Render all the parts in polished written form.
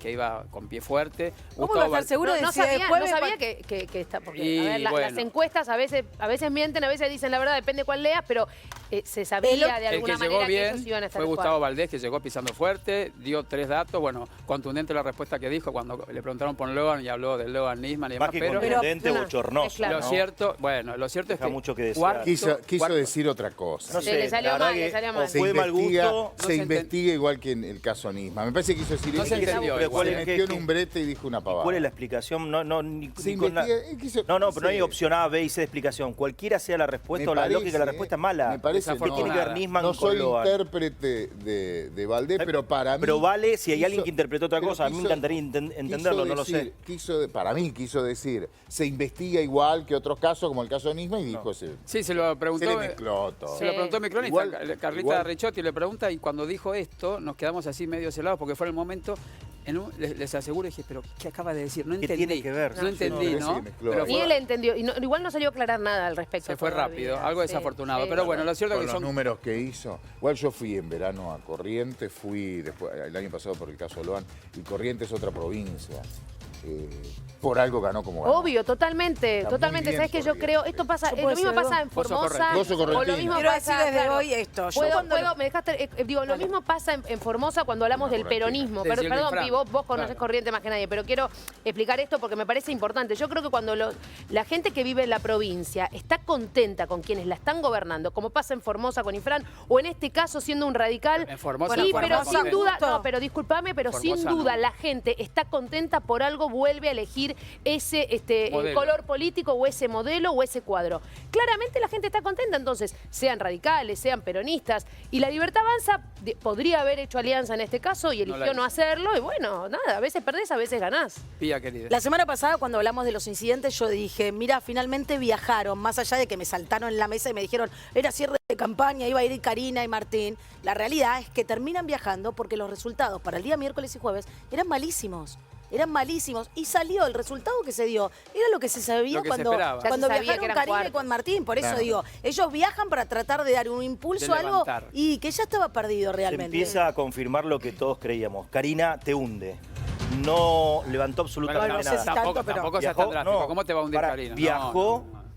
que iba con pie fuerte. ¿Cómo va a estar seguro de si después no sabía que está, porque a ver, las encuestas a veces mienten, a veces dicen la verdad, depende cuál leas, pero se sabía de alguna manera que ellos iban a estar fue Gustavo Valdés, que llegó pisando fuerte, dio 3 datos, bueno, contundente la respuesta que dijo cuando le preguntaron por Logan y habló de Logan Nisman y demás, más que contundente, bochornoso. Claro. Lo cierto es que mucho que desear. Quiso decir otra cosa. No sé, le salió mal, le salió mal. Fue mal gusto. Se investiga igual que en el caso Nisman. Me parece que quiso decir no se entendió. Se metió en un brete y dijo una pavada. ¿Cuál es la explicación? No, pero no hay opción A, B y C de explicación. Cualquiera sea la respuesta o la lógica, la respuesta es mala. Me parece que tiene que ver Nisman no con soy Logan. intérprete de Valdés, pero para mí... Pero vale, si hay alguien que interpretó otra cosa, a mí me encantaría entenderlo, no lo sé. Para mí quiso decir, se investiga igual que otros casos, como el caso de Nisman, y dijo... Sí, se lo preguntó. Se le mezcló todo. Se lo preguntó mi cronista, Carlita Ricciotti le pregunta, y cuando dijo esto, nos quedamos así medio helados, porque fue el momento, les aseguro, dije, pero ¿qué acaba de decir? No entendí. ¿Qué tiene que ver? No entendí, ¿no? Pero ni él entendió, y igual no salió a aclarar nada al respecto. Se fue rápido, algo desafortunado, pero bueno, lo cierto es que los números que hizo. Igual yo fui en verano a Corrientes, fui después el año pasado por el caso de Logan, y Corrientes es otra provincia. Por algo ganó como ganó. Obvio, totalmente. ¿Sabes qué? Yo creo, esto pasa, lo mismo pasa en Formosa. Vos sos correntino. O lo mismo Quiero pasa, decir desde claro, hoy esto. me dejaste, lo mismo pasa en Formosa cuando hablamos del peronismo. Perdón, Pi, vos conocés Corrientes más que nadie, pero quiero explicar esto porque me parece importante. Yo creo que cuando la gente que vive en la provincia está contenta con quienes la están gobernando, como pasa en Formosa con Infran, o en este caso siendo un radical. En Formosa, sí, pero sin duda, no, pero discúlpame, pero Formosa, sin duda la gente está contenta por algo, vuelve a elegir ese color político o ese modelo o ese cuadro. Claramente la gente está contenta, entonces, sean radicales, sean peronistas, y la Libertad Avanza podría haber hecho alianza en este caso y eligió no hacerlo, y bueno, nada, a veces perdés, a veces ganás. Pía, querida. La semana pasada, cuando hablamos de los incidentes, yo dije, mira, finalmente viajaron, más allá de que me saltaron en la mesa y me dijeron, era cierre de campaña, iba a ir Karina y Martín. La realidad es que terminan viajando porque los resultados para el día miércoles y jueves eran malísimos. Eran malísimos. Y salió el resultado que se dio. Era lo que se sabía cuando viajaron Karina y con Martín. Por eso digo, ellos viajan para tratar de dar un impulso a algo y que ya estaba perdido realmente. Se empieza a confirmar lo que todos creíamos. Karina te hunde. No levantó absolutamente nada. Tampoco sea tan drástico. ¿Cómo te va a hundir Karina?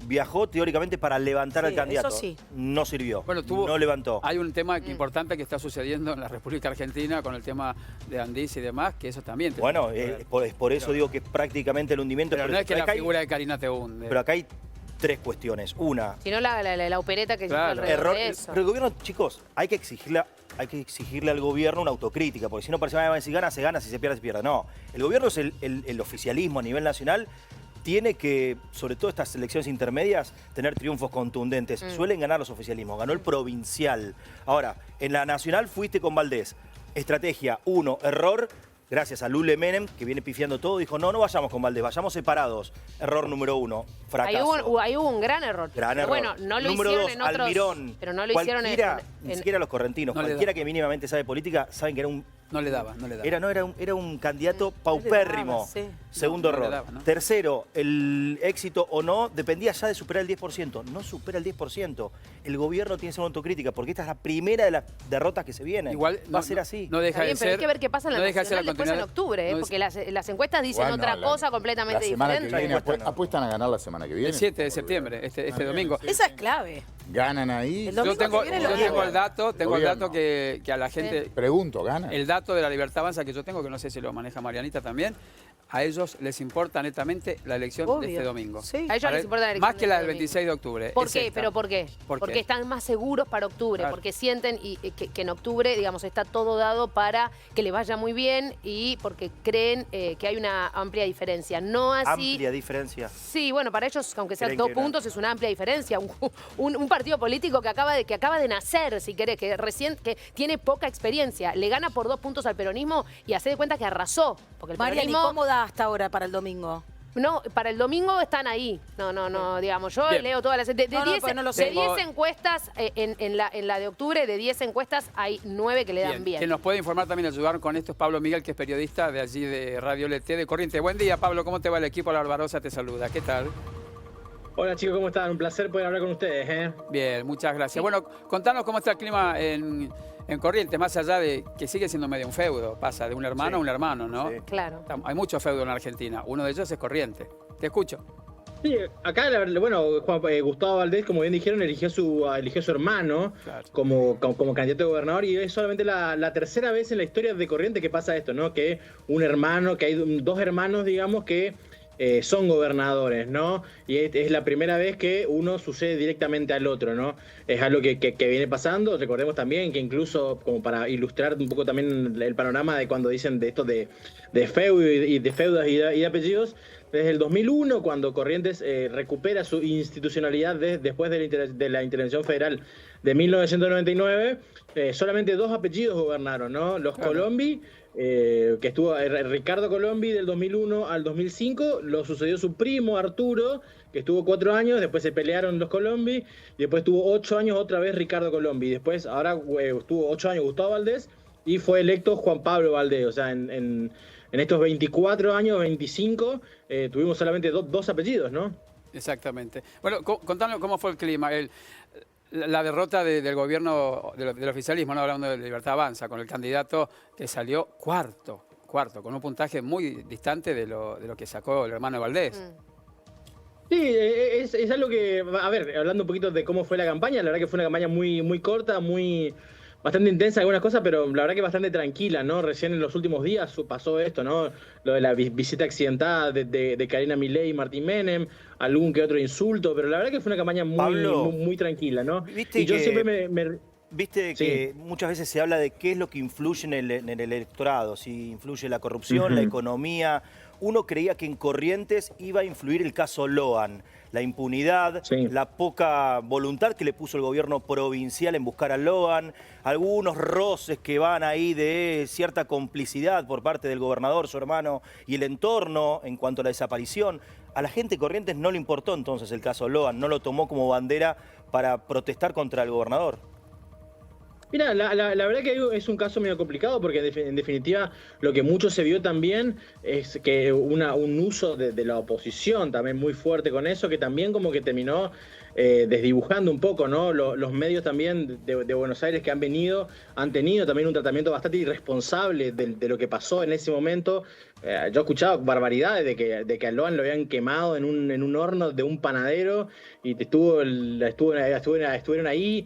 Viajó teóricamente para levantar al candidato. Eso sí. No sirvió. Bueno, no levantó. Hay un tema importante que está sucediendo en la República Argentina con el tema de Andís y demás, que eso también... Bueno, por eso digo que es prácticamente el hundimiento. Pero no es que la figura de Karina te hunde. Pero acá hay 3 cuestiones. Una... Si no, la opereta que claro, hizo alrededor de eso. Pero el gobierno, chicos, hay que exigirle al gobierno una autocrítica, porque si no parece que si gana, se gana, si se pierde, se pierde. No, el gobierno es el oficialismo a nivel nacional. Tiene que, sobre todo estas elecciones intermedias, tener triunfos contundentes. Suelen ganar los oficialismos. Ganó el provincial. Ahora, en la nacional fuiste con Valdés. Estrategia 1, error. Gracias a Lule Menem, que viene pifiando todo, dijo, no vayamos con Valdés, vayamos separados. Error número 1, fracaso. Ahí hubo un gran error. Bueno, no lo número hicieron 2, en otros... Almirón. Pero no lo hicieron Ni siquiera los correntinos. Cualquiera que mínimamente sabe política, saben que era un... No le daba. Era un candidato paupérrimo. Segundo error. Tercero, el éxito o no dependía ya de superar el 10%. No supera el 10%. El gobierno tiene que ser una autocrítica porque esta es la primera de las derrotas que se vienen. Igual va a ser así. No deja de ser. Pero hay que ver qué pasa en la nacional después en octubre, porque las encuestas dicen otra cosa completamente diferente. Que viene, apuestan a ganar la semana que viene. El 7 de septiembre, este domingo. Esa es clave. Ganan ahí. Yo tengo el dato que a la gente... Pregunto, ¿ganan? El dato de la Libertad Avanza que yo tengo, que no sé si lo maneja Marianita también, a ellos les importa netamente la elección de este domingo. Sí. A ellos les importa la elección más que la del 26 de octubre. ¿Por qué? ¿Pero por qué? Porque están más seguros para octubre, porque sienten que en octubre, digamos, está todo dado para que le vaya muy bien y porque creen que hay una amplia diferencia. No así... ¿Amplia diferencia? Sí, bueno, para ellos, aunque sean 2 puntos, es una amplia diferencia. Un partido político que acaba de nacer, si querés, que tiene poca experiencia, le gana por 2 puntos al peronismo y hace de cuenta que arrasó. Porque el peronismo... ¿cómo da hasta ahora para el domingo? No, para el domingo están ahí. No, digamos, yo leo todas las... De 10 encuestas, en la de octubre, de 10 encuestas, hay 9 que le dan bien. Quien nos puede informar también, ayudar con esto es Pablo Miguel, que es periodista de allí de Radio LT de Corrientes. Buen día, Pablo, ¿cómo te va el equipo? La Barbarosa te saluda. ¿Qué tal? Hola chicos, ¿cómo están? Un placer poder hablar con ustedes. Bien, muchas gracias. Bueno, contanos cómo está el clima en En Corrientes, más allá de que sigue siendo medio un feudo, pasa de un hermano a un hermano, ¿no? Sí. Claro. Hay mucho feudo en Argentina. Uno de ellos es Corrientes. Te escucho. Sí, acá, bueno, Gustavo Valdés, como bien dijeron, eligió a su hermano Claro. como candidato a gobernador, y es solamente la tercera vez en la historia de Corrientes que pasa esto, ¿no? Que un hermano, que hay dos hermanos, digamos, que son gobernadores, ¿no? Y es la primera vez que uno sucede directamente al otro, ¿no? Es algo que viene pasando. Recordemos también que incluso, como para ilustrar un poco también el panorama de cuando dicen de esto de feudo y de feudas y de apellidos, desde el 2001, cuando Corrientes recupera su institucionalidad después de la intervención federal de 1999, solamente dos apellidos gobernaron, ¿no? Los Claro. Colombi, que estuvo Ricardo Colombi del 2001 al 2005, lo sucedió su primo Arturo, que estuvo 4 años, después se pelearon los Colombi, y después estuvo 8 años otra vez Ricardo Colombi, después ahora estuvo 8 años Gustavo Valdés, y fue electo Juan Pablo Valdés. O sea, en estos 24 años, 25, tuvimos solamente dos apellidos, ¿no? Exactamente. Bueno, contanos cómo fue el clima. La derrota del gobierno, del oficialismo, no hablando de Libertad Avanza, con el candidato que salió cuarto, con un puntaje muy distante de lo que sacó el hermano Valdés. Sí, es algo que, a ver, hablando un poquito de cómo fue la campaña, la verdad que fue una campaña muy corta, bastante intensa algunas cosas, pero la verdad que bastante tranquila, ¿no? Recién en los últimos días pasó esto, ¿no? Lo de la visita accidentada de Karina Milei y Martín Menem, algún que otro insulto, pero la verdad que fue una campaña muy tranquila, ¿no? ¿Viste y yo que- siempre Viste Sí. que muchas veces se habla de qué es lo que influye en el electorado, si influye la corrupción, la economía. Uno creía que en Corrientes iba a influir el caso Loan, la impunidad, Sí. la poca voluntad que le puso el gobierno provincial en buscar a Loan, algunos roces que van ahí de cierta complicidad por parte del gobernador, su hermano, y el entorno en cuanto a la desaparición. A la gente de Corrientes no le importó entonces el caso Loan, no lo tomó como bandera para protestar contra el gobernador. Mira, la verdad que es un caso medio complicado porque en definitiva lo que mucho se vio también es que un uso de la oposición también muy fuerte con eso, que también como que terminó desdibujando un poco, ¿no? Los medios también de Buenos Aires que han tenido también un tratamiento bastante irresponsable de lo que pasó en ese momento. Yo he escuchado barbaridades de que a Loan lo habían quemado en un horno de un panadero y estuvieron ahí.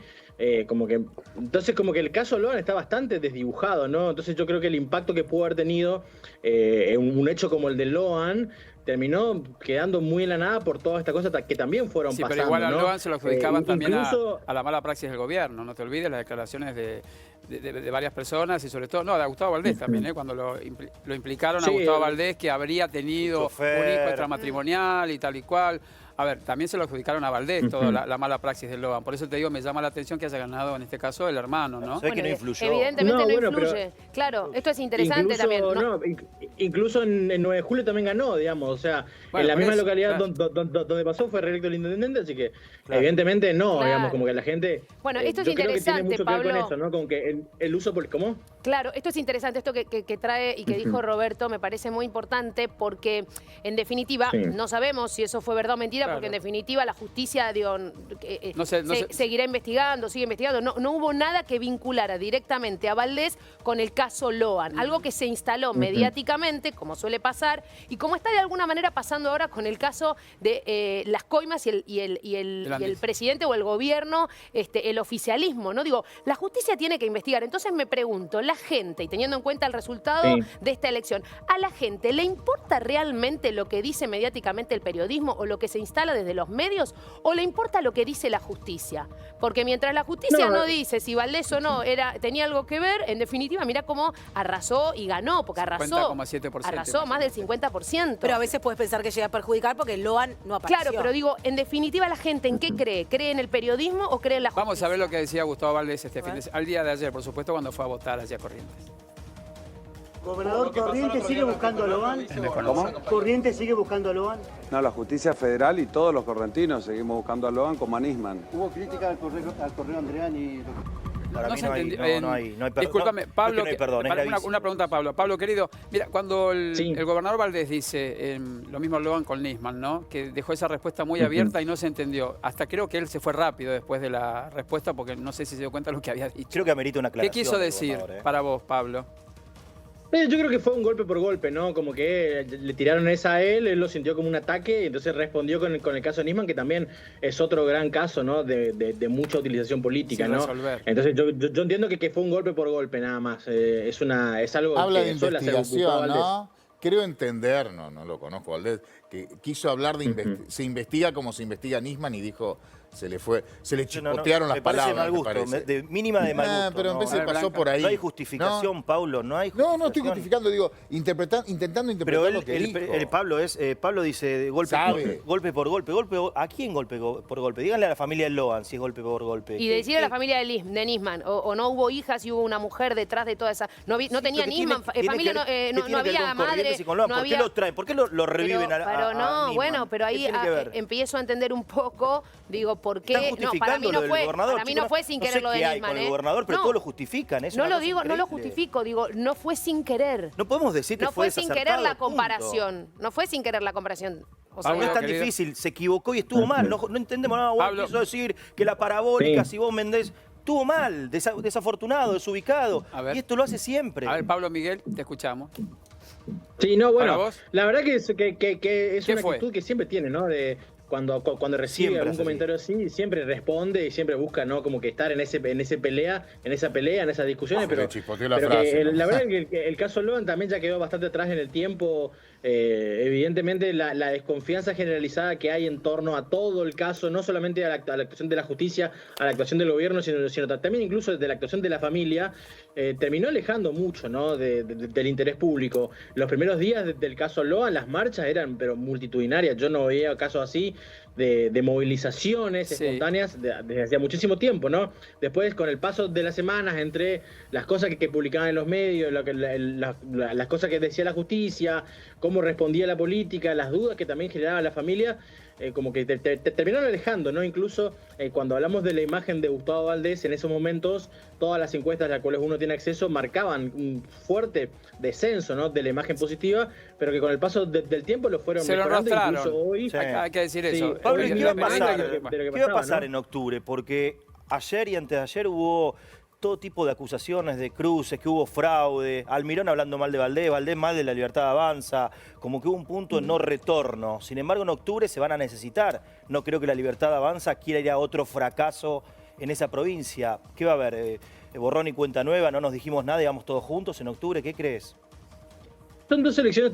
Entonces como que el caso Loan está bastante desdibujado, ¿no? Entonces yo creo que el impacto que pudo haber tenido un hecho como el de Loan terminó quedando muy en la nada por todas estas cosas que también fueron Sí, pasando, pero igual a ¿no? Loan se lo adjudicaban también incluso- a la mala praxis del gobierno. No te olvides las declaraciones de varias personas y sobre todo, no, de Gustavo Valdés también, cuando lo implicaron a Sí, Gustavo Valdés que habría tenido chofer. un hijo extramatrimonial y tal y cual. A ver, también se lo adjudicaron a Valdés toda la mala praxis de Loan. Por eso te digo, me llama la atención que haya ganado en este caso el hermano, ¿no? ¿Sabés que no influyó? Evidentemente no, No, bueno, pero- influye. Claro, esto es interesante Incluso, también. ¿no? no, incluso en 9 de julio también ganó, digamos, o sea, Bueno, en la por misma eso, localidad claro. donde pasó fue reelecto el intendente, así que Claro. evidentemente no, Claro. digamos, como que la gente... Bueno, esto es yo creo que tiene interesante, mucho que ver con Pablo. eso, ¿no? Como que el uso por... ¿Cómo? Claro, esto es interesante, esto que trae y que dijo Roberto me parece muy importante porque en definitiva Sí. no sabemos si eso fue verdad o mentira, Claro. porque en definitiva la justicia digo, No sé. seguirá investigando, sigue investigando. No hubo nada que vinculara directamente a Valdés con el caso Loan, algo que se instaló mediáticamente, como suele pasar, y como está de alguna manera pasando ahora con el caso de las coimas y el presidente o el gobierno, el oficialismo, ¿no? Digo, la justicia tiene que investigar. Entonces me pregunto, la gente, y teniendo en cuenta el resultado Sí. de esta elección, ¿a la gente le importa realmente lo que dice mediáticamente el periodismo o lo que se instala desde los medios? ¿O le importa lo que dice la justicia? Porque mientras la justicia no dice si Valdés o no tenía algo que ver, en definitiva, mira cómo arrasó y ganó, porque arrasó 50,7%, arrasó más del 50%. Pero a veces puedes pensar que llega a perjudicar porque Loan no apareció. Claro, pero digo, en definitiva, ¿la gente en qué cree? ¿Cree en el periodismo o cree en la justicia? Vamos a ver lo que decía Gustavo Valdés al día de ayer, por supuesto, cuando fue a votar allá a Corrientes. Gobernador, ¿Corrientes sigue buscando a Loan? ¿Cómo? ¿Corrientes sigue buscando a Loan? No, la justicia federal y todos los correntinos seguimos buscando a Loan como a Nisman. ¿Hubo crítica al correo Andreani? Para no mí se no hay, entendió. no hay perdón. Discúlpame, Pablo, no hay perdón, es gravísimo. una pregunta a Pablo. Pablo, querido, mira, cuando Sí. el gobernador Valdés dice, lo mismo lo hagan con Nisman, ¿no? Que dejó esa respuesta muy abierta y no se entendió. Hasta creo que él se fue rápido después de la respuesta porque no sé si se dio cuenta de lo que había dicho. Creo que amerita una ¿Qué aclaración. quiso decir gobernador, para vos, Pablo? Yo creo que fue un golpe por golpe, ¿no? Como que le tiraron esa a él lo sintió como un ataque, y entonces respondió con el caso de Nisman, que también es otro gran caso, ¿no? De mucha utilización política, Sin ¿no? resolver. Entonces yo entiendo que fue un golpe por golpe nada más. Es algo Habla que de suele hacer Gustavo investigación, Valdés. ¿no? Creo entender, no lo conozco, Valdés, que quiso hablar de se investiga como se investiga Nisman y dijo, se le chispotearon las me parece palabras. mal gusto, me parece. de mínima de mal gusto. Pero en vez se pasó por ahí. No hay justificación, Paulo, no hay justificación. No estoy justificando, digo, intentando interpretar Pero lo que dijo. Pablo dice golpe por golpe. ¿A quién golpe por golpe? Díganle a la familia de Loan si es golpe por golpe. Y decir a la familia de Nisman, o no hubo hijas y hubo una mujer detrás de toda esa... No tenía Nisman, familia, no había madre, no había... ¿Por qué lo traen? ¿Por qué lo reviven a Pero no, Nisman? bueno, pero ahí ¿Qué tiene que ver? empiezo a entender un poco, digo, ¿por qué? Están justificando lo del gobernador. Para mí no fue sin querer lo de No sé qué hay Nisman, con el gobernador, pero No. todos lo justifican. Es No una lo cosa digo, no lo increíble. justifico, digo, no fue sin querer. No podemos decir que No fue fue sin querer la desacertado, punto. comparación. No fue sin querer la comparación. O sea, Pablo, No es tan querido. difícil, se equivocó y estuvo mal. No entendemos nada. Pablo. Quiso decir que la parabólica, Sí. si vos Méndez, estuvo mal, desafortunado, desubicado. A ver. Y esto lo hace siempre. A ver, Pablo Miguel, te escuchamos. Sí, no, ¿Para bueno, vos? la verdad que es ¿Qué una fue? actitud que siempre tiene, ¿no? De cuando recibe Siempre algún es así. comentario así, siempre responde y siempre busca, ¿no? Como que estar en esa pelea, en esas discusiones, Le pero chispoteó la pero frase, que ¿no? la verdad es que el caso Loan también ya quedó bastante atrás en el tiempo. Evidentemente la desconfianza generalizada que hay en torno a todo el caso, no solamente a la actuación de la justicia, a la actuación del gobierno, sino también incluso de la actuación de la familia, terminó alejando mucho, ¿no? del interés público. Los primeros días del caso Loan, las marchas eran pero multitudinarias. Yo no veía casos así de movilizaciones Sí. espontáneas desde hacía muchísimo tiempo, ¿no? Después, con el paso de las semanas, entre las cosas que publicaban en los medios, las cosas que decía la justicia, cómo respondía la política, las dudas que también generaba la familia, como que te terminaron alejando, ¿no? Incluso cuando hablamos de la imagen de Gustavo Valdés, en esos momentos todas las encuestas a las cuales uno tiene acceso marcaban un fuerte descenso, ¿no? De la imagen positiva, pero que con el paso del tiempo lo fueron Se lo mejorando, enrostraron. incluso hoy. Sí. Hay que decir Sí. eso. Pablo, ¿y Hoy qué va a día pasar? de lo que ¿Qué va a pasaba, pasar ¿no? en octubre? Porque ayer y antes de ayer hubo todo tipo de acusaciones de cruces, que hubo fraude, Almirón hablando mal de Valdés mal de la Libertad Avanza, como que hubo un punto de no retorno. Sin embargo, en octubre se van a necesitar. No creo que la Libertad Avanza quiera ir a otro fracaso en esa provincia. ¿Qué va a haber? Borrón y cuenta nueva, no nos dijimos nada, íbamos todos juntos en octubre, ¿qué crees? Son dos elecciones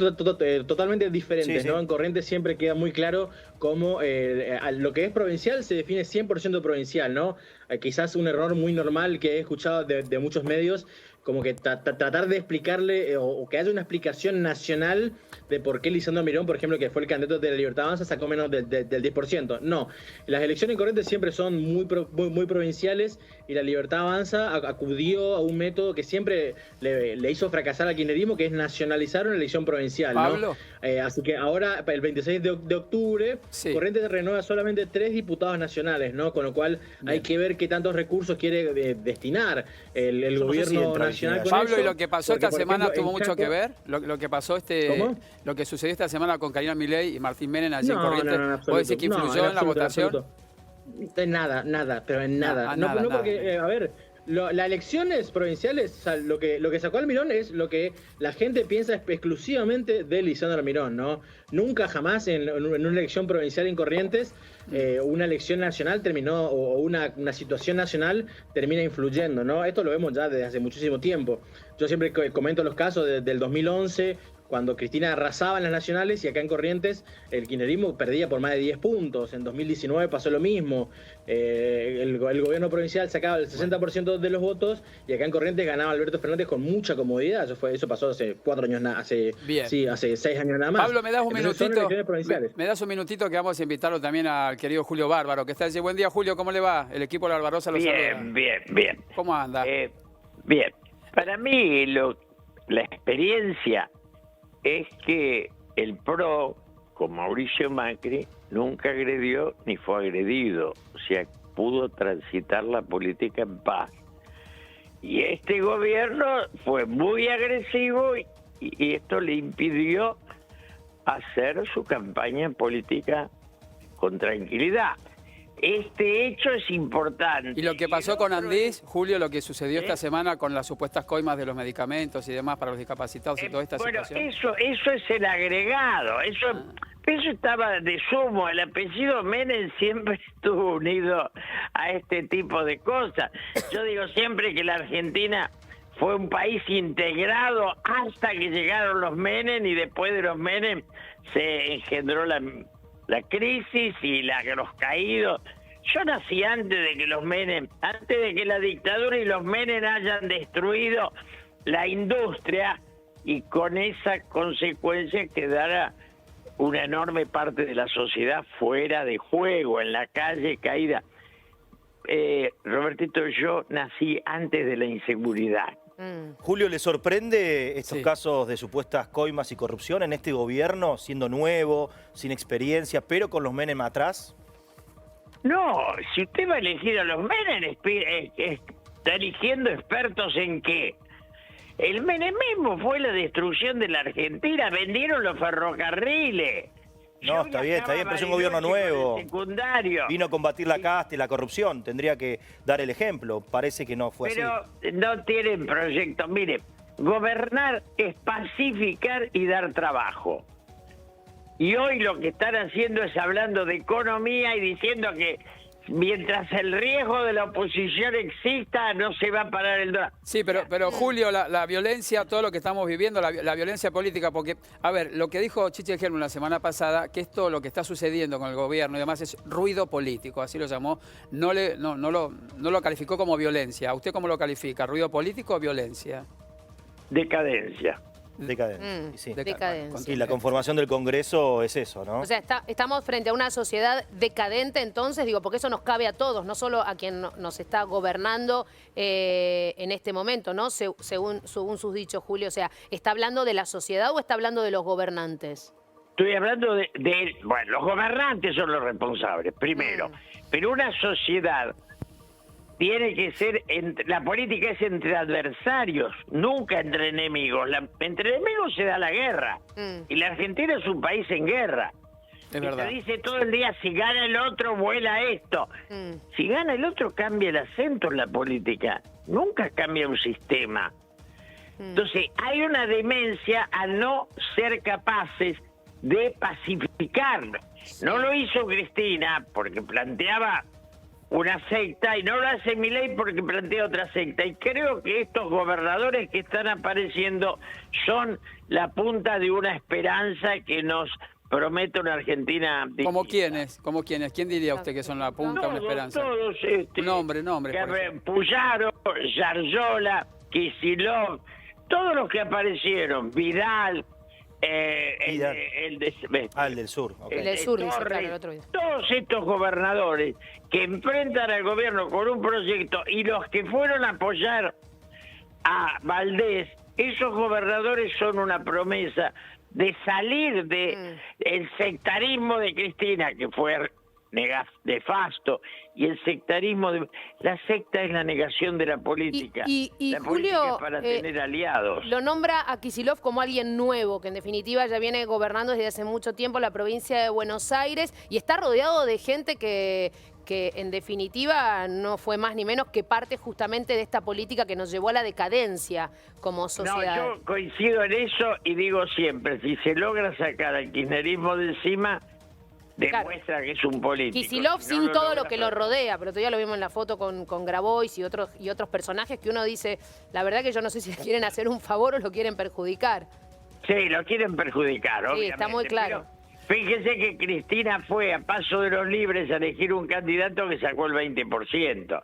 totalmente diferentes, Sí, sí. ¿no? En Corrientes siempre queda muy claro cómo lo que es provincial se define 100% provincial, ¿no? Quizás un error muy normal que he escuchado de muchos medios, como que tratar de explicarle o que haya una explicación nacional de por qué Lisandro Almirón, por ejemplo, que fue el candidato de la Libertad Avanza, sacó menos del 10%. No, las elecciones en Corrientes siempre son muy provinciales y la Libertad Avanza acudió a un método que siempre le hizo fracasar al kirchnerismo, que es nacionalizar una elección provincial, ¿no? Pablo. Así que ahora, el 26 de octubre, Sí. Corrientes renueva solamente 3 diputados nacionales, ¿no? Con lo cual hay que ver qué tantos recursos quiere destinar el Yo no sé si gobierno entra el nacional con Pablo, eso, ¿y lo que pasó porque, esta por semana ejemplo, tuvo en mucho que Chaco- ver? Lo que pasó ¿Cómo? lo que sucedió esta semana con Karina Milei y Martín Menem allí en No, Corrientes, no, en ¿vos absoluto. decís que No, influyó en la absoluto, votación? absoluto. En nada, pero en nada. No nada. porque, a ver, las elecciones provinciales, o sea, lo que sacó Almirón es lo que la gente piensa exclusivamente de Lisandro Almirón, ¿no? Nunca jamás en una elección provincial en Corrientes, una elección nacional terminó, o una situación nacional termina influyendo, ¿no? Esto lo vemos ya desde hace muchísimo tiempo. Yo siempre comento los casos del 2011, cuando Cristina arrasaba en las nacionales y acá en Corrientes el kirchnerismo perdía por más de 10 puntos. En 2019 pasó lo mismo. El gobierno provincial sacaba el 60% de los votos y acá en Corrientes ganaba Alberto Fernández con mucha comodidad. Eso pasó hace 4 años, hace 6 años nada más. Pablo, ¿me das un Entonces, son minutito? elecciones provinciales. ¿Me das un minutito que vamos a invitarlo también al querido Julio Bárbaro, que está allí? Buen día, Julio, ¿cómo le va? El equipo de la Barbarosa lo saluda. Bien. ¿Cómo anda? Bien. Para mí, la experiencia es que el PRO, con Mauricio Macri, nunca agredió ni fue agredido. O sea, pudo transitar la política en paz. Y este gobierno fue muy agresivo y esto le impidió hacer su campaña política con tranquilidad. Este hecho es importante. Y lo que pasó con Andís, Julio, lo que sucedió esta semana con las supuestas coimas de los medicamentos y demás para los discapacitados y toda esta situación. Eso es el agregado. Eso estaba de sumo. El apellido Menem siempre estuvo unido a este tipo de cosas. Yo digo siempre que la Argentina fue un país integrado hasta que llegaron los Menem, y después de los Menem se engendró la crisis y los caídos. Yo nací antes de que los Menem, antes de que la dictadura y los Menem hayan destruido la industria, y con esa consecuencia quedara una enorme parte de la sociedad fuera de juego, en la calle, caída. Robertito, yo nací antes de la inseguridad. Julio, ¿le sorprende estos casos de supuestas coimas y corrupción en este gobierno, siendo nuevo, sin experiencia, pero con los Menem atrás? No, si usted va a elegir a los Menem, está eligiendo expertos en qué. El menemismo fue la destrucción de la Argentina, vendieron los ferrocarriles. No, está bien, pero es un gobierno nuevo. Secundario. Vino a combatir la casta y la corrupción, tendría que dar el ejemplo. Parece que no fue así. Pero no tienen proyecto. Mire, gobernar es pacificar y dar trabajo. Y hoy lo que están haciendo es hablando de economía y diciendo que mientras el riesgo de la oposición exista, no se va a parar el dólar. Sí, pero Julio, la violencia, todo lo que estamos viviendo, la violencia política, porque, a ver, lo que dijo Chiche Germán la semana pasada, que esto, lo que está sucediendo con el gobierno y demás, es ruido político, así lo llamó, no lo calificó como violencia. ¿A usted cómo lo califica? ¿Ruido político o violencia? Decadencia. Decadencia. Sí. Decadencia. Y la conformación del Congreso es eso, ¿no? O sea, estamos frente a una sociedad decadente, entonces, digo, porque eso nos cabe a todos, no solo a quien nos está gobernando en este momento, ¿no? Según sus dichos, Julio. O sea, ¿está hablando de la sociedad o está hablando de los gobernantes? Estoy hablando bueno, los gobernantes son los responsables, primero. Pero una sociedad tiene que ser, la política es entre adversarios, nunca entre enemigos. Entre enemigos se da la guerra. Y la Argentina es un país en guerra. Es verdad. Se dice todo el día, si gana el otro, vuela esto. Si gana el otro, cambia el acento en la política. Nunca cambia un sistema. Entonces, hay una demencia a no ser capaces de pacificarlo. No lo hizo Cristina porque planteaba una secta, y no lo hace Milei porque plantea otra secta. Y creo que estos gobernadores que están apareciendo son la punta de una esperanza que nos promete una Argentina distinta. ¿Como quiénes? ¿Como quiénes? ¿Quién diría usted que son la punta de una esperanza? Todos, nombre. Puyaro, Yarzola, Kicillof, todos los que aparecieron, Vidal, el del sur. El del sur, dice, claro, el otro día. Todos estos gobernadores que enfrentan al gobierno con un proyecto, y los que fueron a apoyar a Valdés, esos gobernadores son una promesa de salir del sectarismo de Cristina, que fue nefasto, y el sectarismo la secta es la negación de la política. Y la Julio, política es para tener aliados. Lo nombra a Kicillof como alguien nuevo, que en definitiva ya viene gobernando desde hace mucho tiempo la provincia de Buenos Aires, y está rodeado de gente que en definitiva no fue más ni menos que parte justamente de esta política que nos llevó a la decadencia como sociedad. No, yo coincido en eso y digo siempre, si se logra sacar al kirchnerismo de encima, demuestra que es un político. Kicillof sin todo lo que lo rodea, pero todavía lo vimos en la foto con Grabois y otros personajes que uno dice, la verdad que yo no sé si le quieren hacer un favor o lo quieren perjudicar. Sí, lo quieren perjudicar, obviamente. Sí, está muy claro. Fíjese que Cristina fue a paso de los libres a elegir un candidato que sacó el 20%.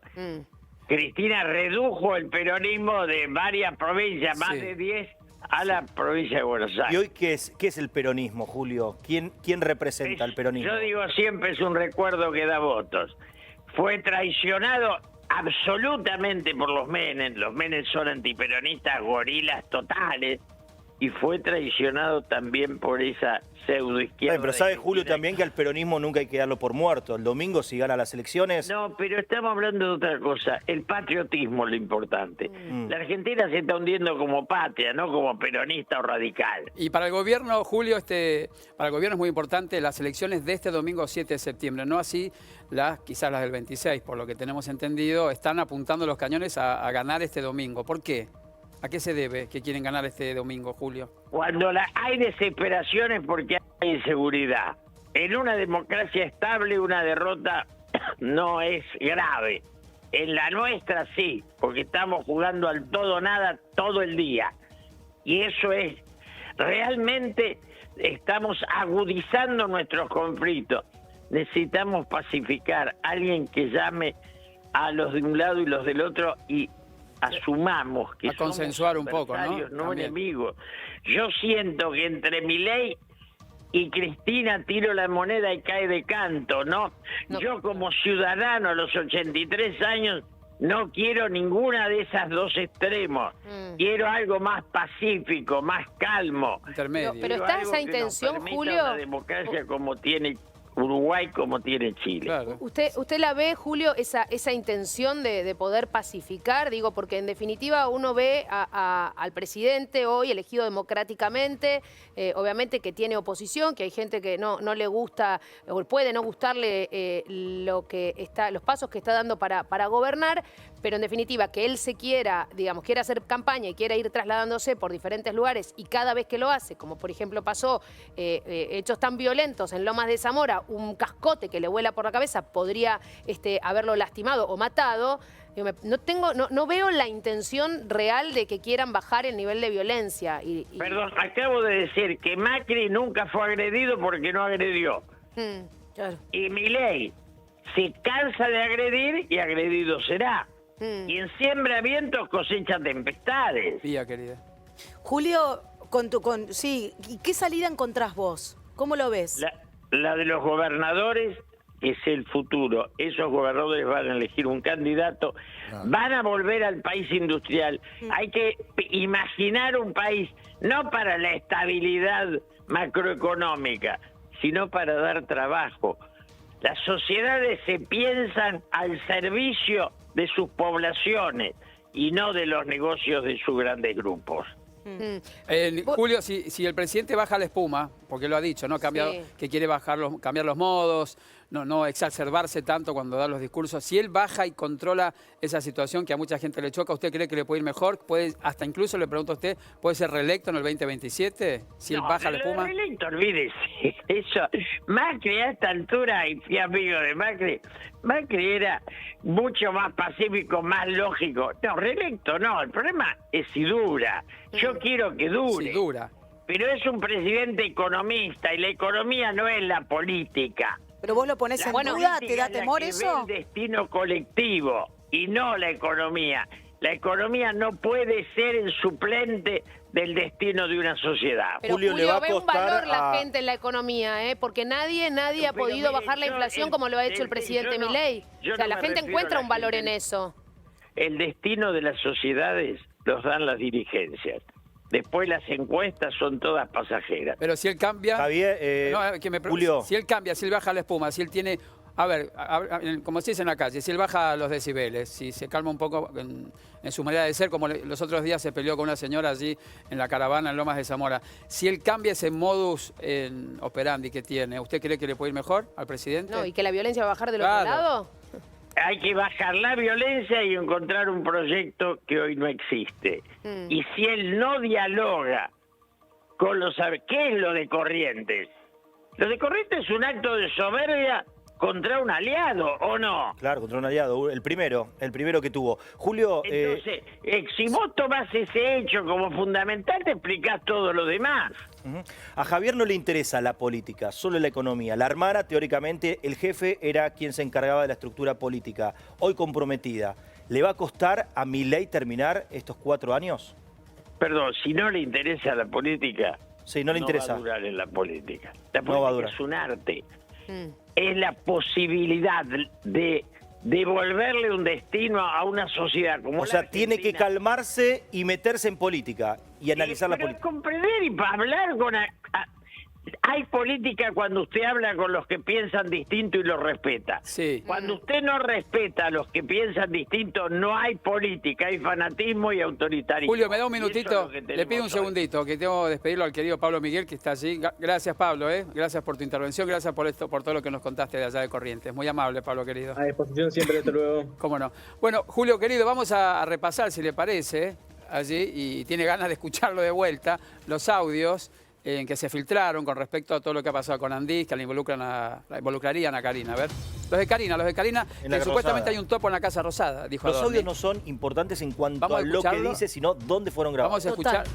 Cristina redujo el peronismo de varias provincias, más de 10, a la provincia de Buenos Aires. ¿Y hoy qué es el peronismo, Julio? ¿Quién representa el peronismo? Yo digo siempre, es un recuerdo que da votos. Fue traicionado absolutamente por los Menem. Los Menem son antiperonistas, gorilas totales. y fue traicionado también por esa pseudoizquierda. Pero sabe Julio también que al peronismo nunca hay que darlo por muerto. El domingo, si gana las elecciones... No, pero estamos hablando de otra cosa. El patriotismo es lo importante. La Argentina se está hundiendo como patria, no como peronista o radical. Y para el gobierno, Julio, para el gobierno es muy importante las elecciones de este domingo 7 de septiembre, no así quizás las del 26, por lo que tenemos entendido, están apuntando los cañones a ganar este domingo. ¿Por qué? ¿A qué se debe que quieren ganar este domingo, Julio? Cuando hay desesperaciones porque hay inseguridad. En una democracia estable una derrota no es grave. En la nuestra sí, porque estamos jugando al todo o nada todo el día. Y eso es, realmente estamos agudizando nuestros conflictos. Necesitamos pacificar. Alguien que llame a los de un lado y los del otro y asumamos que a consensuar un poco, ¿no? No enemigos. Yo siento que entre Milei y Cristina tiro la moneda y cae de canto, ¿no? Yo como ciudadano a los 83 años no quiero ninguna de esas dos extremos. Quiero algo más pacífico, más calmo. Intermedio. Pero está esa intención, Julio. Una democracia como tiene Uruguay, como tiene Chile. Claro. ¿Usted la ve, Julio, esa intención de poder pacificar? Digo, porque en definitiva uno ve al presidente hoy elegido democráticamente, obviamente que tiene oposición, que hay gente que no le gusta o puede no gustarle los pasos que está dando para gobernar, pero en definitiva que él quiera hacer campaña y quiera ir trasladándose por diferentes lugares y cada vez que lo hace, como por ejemplo pasó hechos tan violentos en Lomas de Zamora, un cascote que le vuela por la cabeza podría haberlo lastimado o matado. No veo la intención real de que quieran bajar el nivel de violencia. Perdón, acabo de decir que Macri nunca fue agredido porque no agredió. Claro. Y Milei se cansa de agredir y agredido será. Y en siembra vientos cosecha tempestades. Pía, querida. Julio, sí, ¿y qué salida encontrás vos? ¿Cómo lo ves? La de los gobernadores es el futuro. Esos gobernadores van a elegir un candidato, van a volver al país industrial. Hay que imaginar un país, no para la estabilidad macroeconómica, sino para dar trabajo. Las sociedades se piensan al servicio de sus poblaciones y no de los negocios de sus grandes grupos. Julio, si el presidente baja la espuma, porque lo ha dicho, ¿no? Que quiere cambiar los modos, no exacerbarse tanto cuando da los discursos. Si él baja y controla esa situación que a mucha gente le choca, ¿usted cree que le puede ir mejor? Hasta incluso le pregunto a usted, ¿puede ser reelecto en el 2027? Si él baja la espuma. Reelecto, olvídese. Eso. Macri a esta altura, y fui amigo de Macri era mucho más pacífico, más lógico. No, reelecto no. El problema es si dura. Yo quiero que dure. Si dura. Pero es un presidente economista y la economía no es la política. Pero vos lo ponés en duda, ¿te da temor eso? Ve el destino colectivo y no la economía. La economía no puede ser el suplente del destino de una sociedad. Pero Julio le va a costar un valor la gente en la economía, porque nadie ha podido bajar la inflación como lo ha hecho el presidente Milei. O sea, la gente encuentra un valor en eso. El destino de las sociedades los dan las dirigencias. Después las encuestas son todas pasajeras. Pero si él cambia... Javier, Julio. Si él cambia, si él baja la espuma, si él tiene... A ver, como se dice en la calle, si él baja los decibeles, si se calma un poco en su manera de ser, como los otros días se peleó con una señora allí en la caravana en Lomas de Zamora, si él cambia ese modus operandi que tiene, ¿usted cree que le puede ir mejor al presidente? No, ¿y que la violencia va a bajar del otro lado? Hay que bajar la violencia y encontrar un proyecto que hoy no existe. Y si él no dialoga con los... ¿Qué es lo de Corrientes? Lo de Corrientes es un acto de soberbia contra un aliado, ¿o no? Claro, contra un aliado, el primero que tuvo. Julio... Entonces, si vos tomás ese hecho como fundamental, te explicás todo lo demás. A Javier no le interesa la política, solo la economía. La hermana, teóricamente, el jefe era quien se encargaba de la estructura política, hoy comprometida. ¿Le va a costar a Milei terminar estos 4 años? Perdón, si no le interesa la política... Sí, no le interesa. No va a durar en la política. La política no va a durar. Es un arte. Es la posibilidad de devolverle un destino a una sociedad como o sea, tiene que calmarse y meterse en política. y analizar la Pero política. comprender y para hablar con... Hay política cuando usted habla con los que piensan distinto y los respeta. Sí. Cuando usted no respeta a los que piensan distinto, no hay política, hay fanatismo y autoritarismo. Julio, me da un Y eso es minutito, lo que le tenemos pido un hoy. segundito, que tengo que despedirlo al querido Pablo Miguel, que está allí. Gracias, Pablo, gracias por tu intervención, gracias por esto, por todo lo que nos contaste de allá de Corrientes. Muy amable, Pablo, querido. A disposición siempre, hasta luego. Cómo no. Bueno, Julio, querido, vamos a repasar, si le parece, allí, y tiene ganas de escucharlo de vuelta, los audios en que se filtraron con respecto a todo lo que ha pasado con Andís, que la involucrarían a Karina. A ver, los de Karina, En la que supuestamente Rosada. hay un topo en la Casa Rosada, dijo Los Adorni. audios no son importantes en cuanto Vamos a a lo que escucharlo. dice, sino dónde fueron grabados.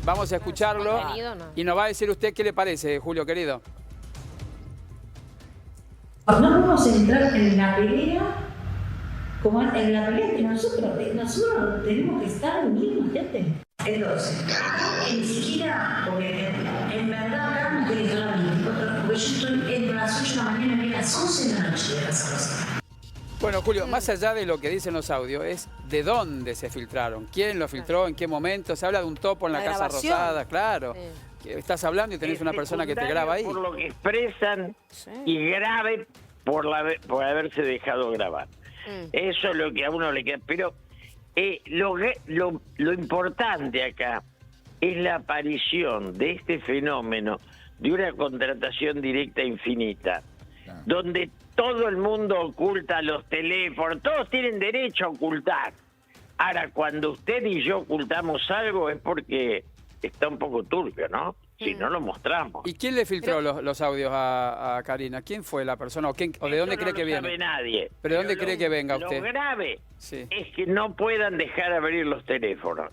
Vamos a escucharlo Contenido, no. y nos va a decir usted qué le parece, Julio, querido. No vamos a entrar en la pelea como en la pelea que nosotros tenemos que estar unidos, gente. Entonces, ni siquiera, porque en verdad acá no quería entrar a las 24 horas, porque yo estoy entre las 8 de la mañana y las 11 de la noche de las cosas. Bueno, Julio, más allá de lo que dicen los audios, es de dónde se filtraron, quién lo filtró, en qué momento. Se habla de un topo en la Casa grabación. Rosada, claro. Que estás hablando y tenés Es una persona que te secundario graba ahí. Por lo que expresan y grave por haberse dejado grabar. Eso es lo que a uno le queda. Pero lo importante acá es la aparición de este fenómeno de una contratación directa infinita, donde todo el mundo oculta los teléfonos, todos tienen derecho a ocultar. Ahora, cuando usted y yo ocultamos algo es porque está un poco turbio, ¿no? Si no lo mostramos. ¿Y quién le filtró los audios a Karina? ¿Quién fue la persona o de dónde Eso cree no que lo viene? sabe nadie. ¿Pero de dónde Pero cree que venga usted? Lo grave Sí. es que no puedan dejar abrir los teléfonos.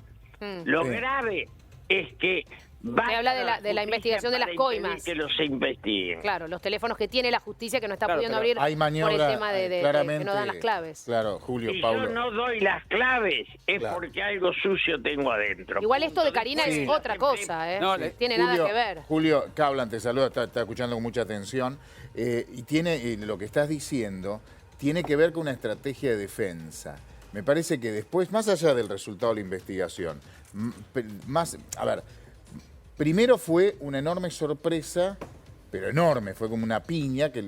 Lo grave es que Usted habla de la investigación de las coimas. que los investiguen. Claro, los teléfonos que tiene la justicia que no está Claro, pudiendo pero abrir Hay maniobra, por el tema de claramente, que no dan las claves. Claro, Julio, Si Pablo. yo no doy las claves es Claro. porque algo sucio tengo adentro. Igual esto de Karina Sí. es otra cosa, ¿eh? No, Tiene nada que ver. Julio Cablan te saluda, está escuchando con mucha atención. Y lo que estás diciendo tiene que ver con una estrategia de defensa. Me parece que después, más allá del resultado de la investigación, primero fue una enorme sorpresa, pero enorme, fue como una piña, que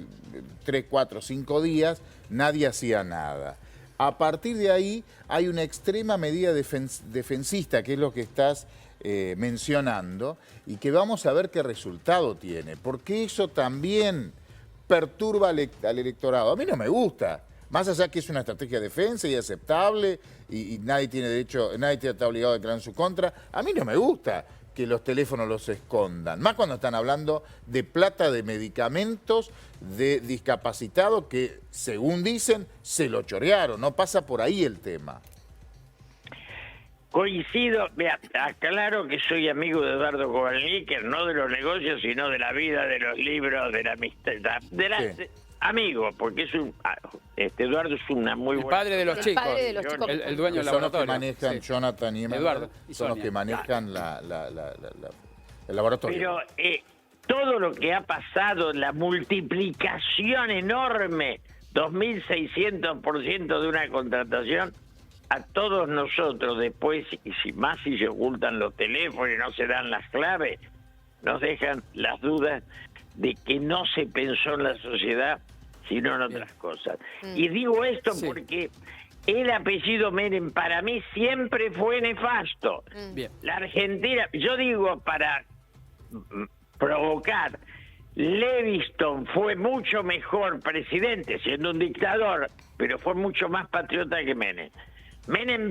3, 4, 5 días nadie hacía nada. A partir de ahí hay una extrema medida defensista, que es lo que estás mencionando, y que vamos a ver qué resultado tiene, porque eso también perturba al electorado. A mí no me gusta, más allá que es una estrategia de defensa y aceptable, y nadie tiene derecho, nadie está obligado a declarar en su contra, a mí no me gusta que los teléfonos los escondan, más cuando están hablando de plata de medicamentos de discapacitados que, según dicen, se lo chorearon, no pasa por ahí el tema. Coincido, vea, aclaro que soy amigo de Eduardo Kovalniker, no de los negocios, sino de la vida, de los libros, de la amistad, Sí. amigo, porque Eduardo es una muy El buena... padre de los El chicos. padre de los chicos. El dueño del Son los que laboratorio. manejan, Sí. Jonathan y Emmanuel, Eduardo y son los Sonia. que manejan el laboratorio. Pero todo lo que ha pasado, la multiplicación enorme, 2.600% de una contratación, a todos nosotros después, y más si se ocultan los teléfonos y no se dan las claves, nos dejan las dudas de que no se pensó en la sociedad, sino en otras cosas. Y digo esto porque el apellido Menem para mí siempre fue nefasto. Bien. La Argentina, yo digo para provocar, Leviston fue mucho mejor presidente, siendo un dictador, pero fue mucho más patriota que Menem. Menem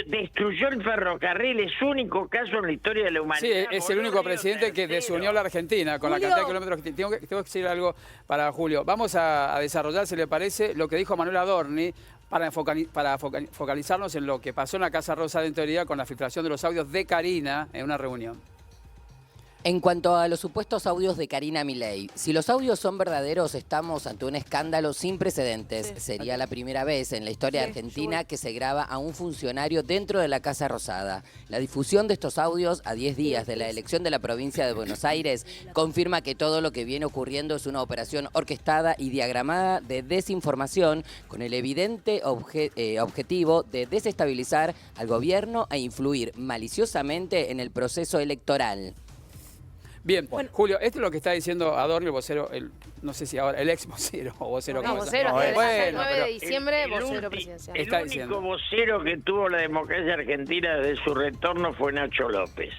destruyó el ferrocarril, es único caso en la historia de la Sí, humanidad. es el único presidente que desunió a la Argentina con la Julio. cantidad de kilómetros que tiene. Tengo que decir algo para Julio. Vamos a desarrollar, si le parece, lo que dijo Manuel Adorni para focalizarnos en lo que pasó en la Casa Rosada, en teoría, con la filtración de los audios de Karina en una reunión. En cuanto a los supuestos audios de Karina Milei, si los audios son verdaderos, estamos ante un escándalo sin precedentes. Sí. Sería la primera vez en la historia Sí, argentina que se graba a un funcionario dentro de la Casa Rosada. La difusión de estos audios a 10 días de la elección de la provincia de Buenos Aires confirma que todo lo que viene ocurriendo es una operación orquestada y diagramada de desinformación con el evidente objetivo de desestabilizar al gobierno e influir maliciosamente en el proceso electoral. Bien, Julio, esto es lo que está diciendo Adorno, el vocero, no sé si ahora, el ex vocero o vocero. No, ¿cómo vocero, se llama? hasta el 9 de diciembre, vocero El presidencial. Está único diciendo. vocero que tuvo la democracia argentina desde su retorno fue Nacho López.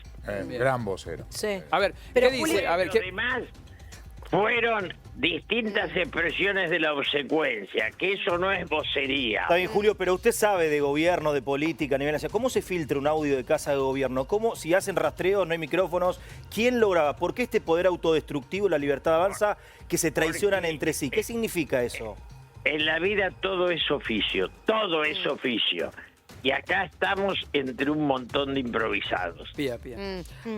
Gran vocero. Sí. A ver, Pero ¿qué Julio- dice? A ver, Los ¿qué? demás fueron distintas expresiones de la obsecuencia, que eso no es vocería. Está bien, Julio, pero usted sabe de gobierno, de política a nivel nacional. ¿Cómo se filtra un audio de casa de gobierno? ¿Cómo, si hacen rastreo, no hay micrófonos? ¿Quién lo graba? ¿Por qué este poder autodestructivo, la libertad avanza, que se traicionan entre sí? ¿Qué significa eso? En la vida todo es oficio, todo es oficio. Y acá estamos entre un montón de improvisados. Pía.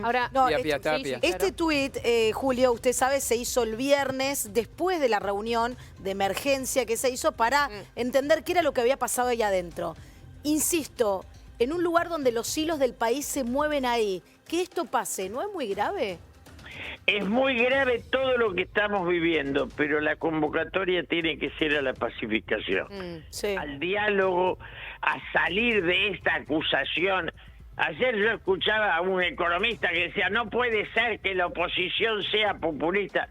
Ahora, No, Pía, sí, Pía. Este tuit, Julio, usted sabe, se hizo el viernes después de la reunión de emergencia que se hizo para entender qué era lo que había pasado ahí adentro. Insisto, en un lugar donde los hilos del país se mueven ahí, que esto pase, ¿no es muy grave? Es muy grave todo lo que estamos viviendo, pero la convocatoria tiene que ser a la pacificación, Sí. al diálogo, a salir de esta acusación. Ayer yo escuchaba a un economista que decía, no puede ser que la oposición sea populista.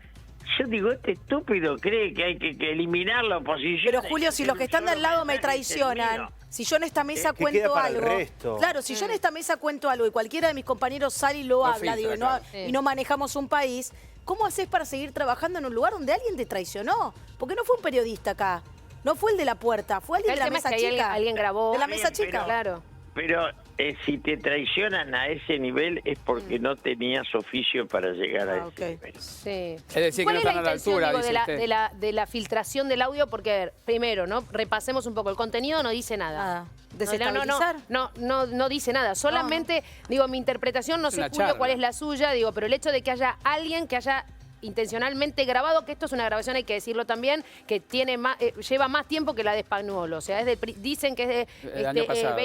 Yo digo, este estúpido cree que hay que eliminar la oposición. Pero Julio, si los que están de al lado me traicionan, si yo en esta mesa ¿Qué queda cuento para el algo, resto? claro, si yo en esta mesa cuento algo y cualquiera de mis compañeros sale y lo habla, filtra, digo, claro. y no manejamos un país, ¿cómo haces para seguir trabajando en un lugar donde alguien te traicionó? Porque no fue un periodista acá, no fue el de la puerta, fue alguien el de la tema es mesa que chica. alguien grabó. De la mesa Está bien, chica. Claro. Pero si te traicionan a ese nivel es porque no tenías oficio para llegar a ese nivel. Sí. Es decir, que ¿Cuál no es la están a la intención, altura, digo, dice usted. de la filtración del audio? Porque, a ver, primero, ¿no? Repasemos un poco. El contenido no dice nada. Nada. ¿Desestabilizar? No dice nada. Solamente, digo, mi interpretación, no Es sé, una Julio, charla. cuál es la suya, digo, pero el hecho de que haya alguien que haya intencionalmente grabado, que esto es una grabación, hay que decirlo también, que tiene más, lleva más tiempo que la de Spagnuolo. O sea, dicen que es de El año pasado.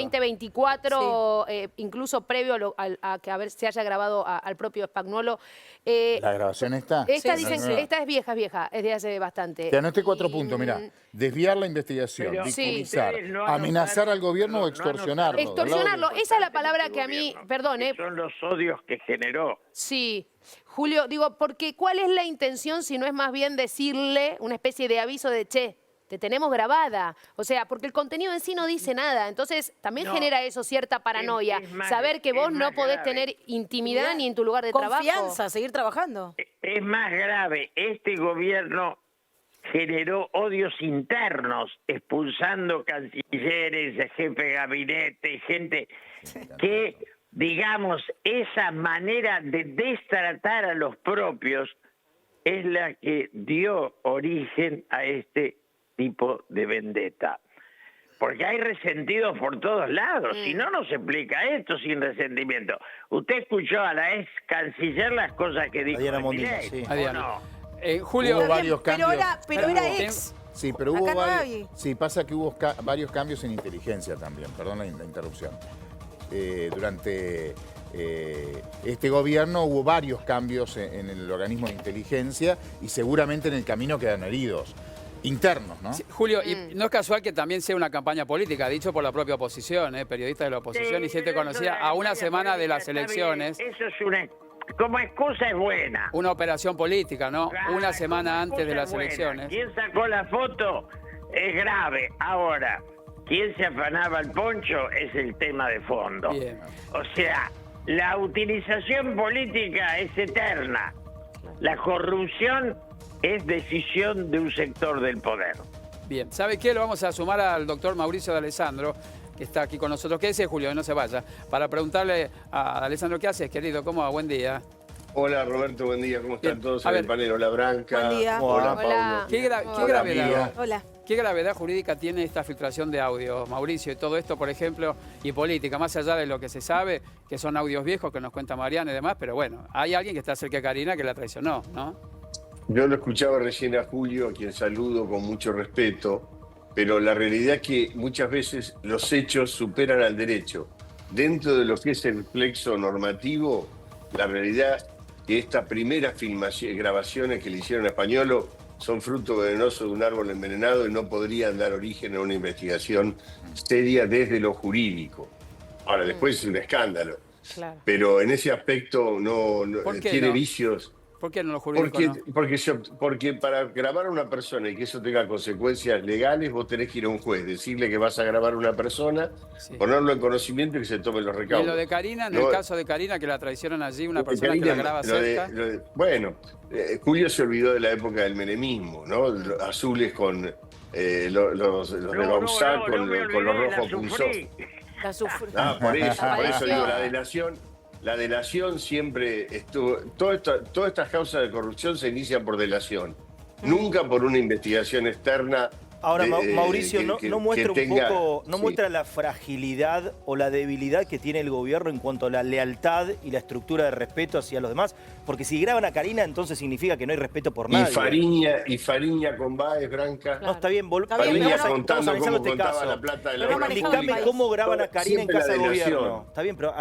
2024, incluso previo a que se haya grabado al propio Spagnuolo. La grabación está. Esta, Sí, dicen, sí, sí. esta es vieja, es de hace bastante. Te anoté 4 puntos, mirá. Desviar la investigación, Pero victimizar, ustedes no amenazar anotaron- al gobierno o no extorsionarlo. Extorsionarlo, esa es la palabra que a mí, perdón, Que son los odios que generó. Sí, Julio, digo, porque ¿cuál es la intención si no es más bien decirle una especie de aviso de, che, te tenemos grabada? O sea, porque el contenido en sí no dice nada, entonces también No. genera eso cierta paranoia, Es más- saber que es vos no más podés grave. tener intimidad ni en tu lugar de trabajo. Confianza, seguir trabajando. Es más grave, este gobierno generó odios internos, expulsando cancilleres, jefe de gabinete, gente que, digamos, esa manera de destratar a los propios es la que dio origen a este tipo de vendetta. Porque hay resentidos por todos lados, si no, no se explica esto sin resentimiento. Usted escuchó a la ex canciller las cosas que dijo Diana de Mondino, Milei, sí. ¿o Diana. no? Julio, Hubo varios cambios. Pero era Hubo- ex. Sí, pero hubo Acá no varios. hay. Sí, pasa que hubo varios cambios en inteligencia también. Perdón la interrupción. Durante este gobierno hubo varios cambios en el organismo de inteligencia y seguramente en el camino quedan heridos. Internos, ¿no? sí, Julio, y no es casual que también sea una campaña política, dicho por la propia oposición, periodistas de la oposición, y gente eso conocida de a una campaña semana de política las está bien. elecciones. Eso es como excusa es buena. Una operación política, ¿no? Claro, Una semana como antes de excusa las es buena. elecciones. ¿Quién sacó la foto? Es grave. Ahora, ¿quién se afanaba el poncho? Es el tema de fondo. Bien. O sea, la utilización política es eterna. La corrupción es decisión de un sector del poder. Bien, ¿sabe qué? Lo vamos a sumar al doctor Mauricio de Alessandro, que está aquí con nosotros. Quédese, Julio, no se vaya. Para preguntarle a Alessandro, ¿qué haces, querido? ¿Cómo va? Buen día. Hola Roberto, buen día, ¿cómo están Bien. todos A en ver. el panel? Hola Branca. Buen día. Hola Hola. Paulo. ¿Qué Hola, gravedad? Hola. ¿Qué gravedad jurídica tiene esta filtración de audios, Mauricio, y todo esto, por ejemplo, y política, más allá de lo que se sabe, que son audios viejos que nos cuenta Mariana y demás, pero bueno, hay alguien que está cerca de Karina que la traicionó, ¿no? Yo lo escuchaba recién a Julio, a quien saludo con mucho respeto, pero la realidad es que muchas veces los hechos superan al derecho. Dentro de lo que es el plexo normativo, la realidad es que estas primeras grabaciones que le hicieron a Españolo son fruto venenoso de un árbol envenenado y no podrían dar origen a una investigación seria desde lo jurídico. Ahora, después es un escándalo. Claro. Pero en ese aspecto no tiene no? vicios. ¿Por qué no lo jurídico Porque para grabar a una persona y que eso tenga consecuencias legales, vos tenés que ir a un juez, decirle que vas a grabar a una persona, ponerlo en conocimiento y que se tomen los recaudos. ¿Y lo de Karina, en el caso de Karina, que la traicionan allí, una persona que la graba cerca? Julio se olvidó de la época del menemismo, ¿no? Azules con los de Bausá con los rojos punzosos. Por eso digo, la delación siempre estuvo. Todas estas causas de corrupción se inician por delación, nunca por una investigación externa. Ahora, Mauricio, ¿no muestra la fragilidad o la debilidad que tiene el gobierno en cuanto a la lealtad y la estructura de respeto hacia los demás? Porque si graban a Karina, entonces significa que no hay respeto por nadie. Y Fariña con Baez, Branca. No, está bien, Fariña contando cómo contaba la plata de la obra pública. ¿Cómo graban a Karina en casa de gobierno? Está bien, pero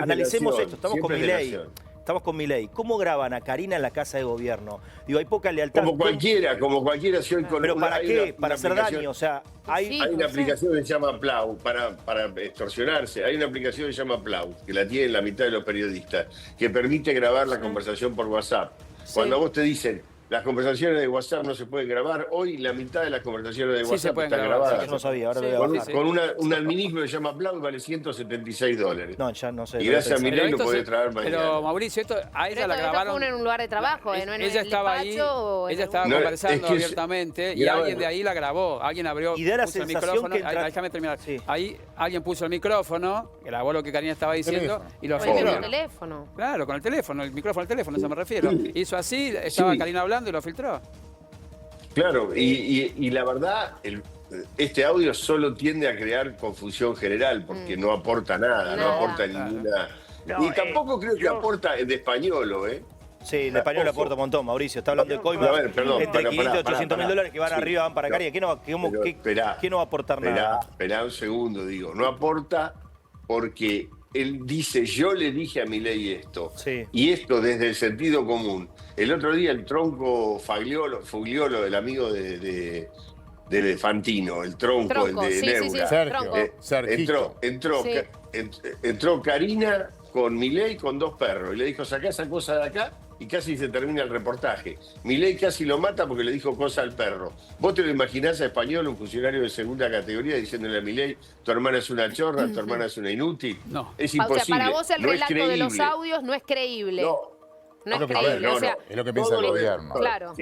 analicemos esto, estamos con Milei. Estamos con Milei. ¿Cómo graban a Karina en la casa de gobierno? Digo, hay poca lealtad. Como cualquiera. ¿Pero para qué? Para hacer daño. O sea, hay una aplicación que se llama Plau para extorsionarse. Hay una aplicación que se llama Plau, que la tienen la mitad de los periodistas, que permite grabar la conversación por WhatsApp. Cuando a vos te dicen, las conversaciones de WhatsApp no se pueden grabar, hoy la mitad de las conversaciones de WhatsApp están grabadas. Yo no sabía, ahora lo voy a bajar. Con un administrador que se llama Plau y vale $176. No, ya no sé. Y gracias a Milei lo podés traer mañana. Pero Mauricio, a ella la grabaron en un lugar de trabajo, no en ella el estaba despacho. Ella estaba conversando abiertamente y alguien de ahí la grabó. Alguien abrió, puso el micrófono. Déjame terminar. Ahí alguien puso el micrófono, grabó lo que Karina estaba diciendo y lo filtró. Con el teléfono. Claro, con el teléfono, el micrófono del teléfono, eso me refiero. Hizo así, estaba Karina hablando y lo filtró. Claro, y la verdad, este audio solo tiende a crear confusión general porque no aporta nada, no aporta ninguna. Y tampoco creo que aporta de Españolo, ¿eh? Sí, el Español aporta un montón, Mauricio. Está hablando de coimas entre 500 y 800 mil dólares que van arriba, van para Karina. ¿Qué no va a aportar nada? Esperá un segundo, digo. No aporta porque él dice, yo le dije a Milei esto. Y esto desde el sentido común. El otro día el tronco Fugliolo, el amigo de Fantino, el tronco, el de Neura. Entró Karina con Milei con 2 perros y le dijo, sacá esa cosa de acá y casi se termina el reportaje. Milei casi lo mata porque le dijo cosa al perro. ¿Vos te lo imaginás a Español, un funcionario de segunda categoría, diciéndole a Milei, tu hermana es una chorra, tu hermana es una inútil? No. Es imposible. O sea, para vos el relato de los audios no es creíble. No es creíble, es lo que piensa el gobierno. Claro.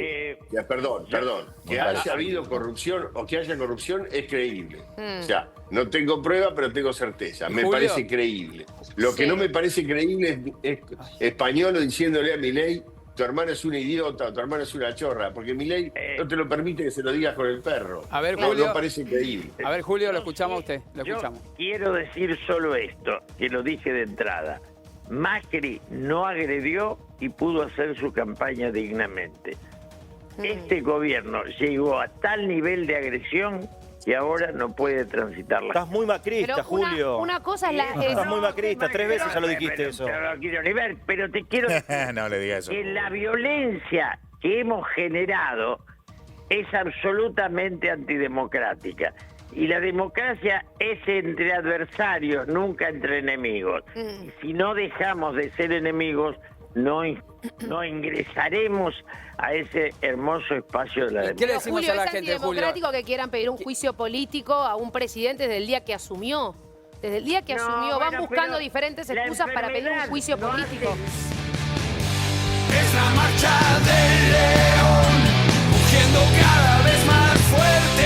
Perdón. Que haya habido corrupción o que haya corrupción es creíble. O sea, no tengo prueba, pero tengo certeza. Me parece creíble. Lo que no me parece creíble es Españolo diciéndole a Milei, tu hermana es una idiota, tu hermana es una chorra, porque Milei no te lo permite que se lo digas con el perro. A ver, Julio. No parece creíble. A ver, Julio, lo escuchamos a usted. Lo escuchamos. Yo quiero decir solo esto, que lo dije de entrada. Macri no agredió y pudo hacer su campaña dignamente. Este gobierno llegó a tal nivel de agresión que ahora no puede transitarla. Estás muy macrista, Julio. Una cosa es Estás muy macrista, 3 veces ya lo dijiste eso. No quiero ni ver, pero te quiero decir no le digas eso. Que la violencia que hemos generado es absolutamente antidemocrática. Y la democracia es entre adversarios, nunca entre enemigos. Y si no dejamos de ser enemigos, no ingresaremos a ese hermoso espacio de la democracia. ¿Qué le decimos Julio, a la es gente, antidemocrático que quieran pedir un juicio político a un presidente desde el día que asumió. Desde el día que asumió, van buscando diferentes excusas para pedir un juicio político. Es la marcha del león, rugiendo cada vez más fuerte.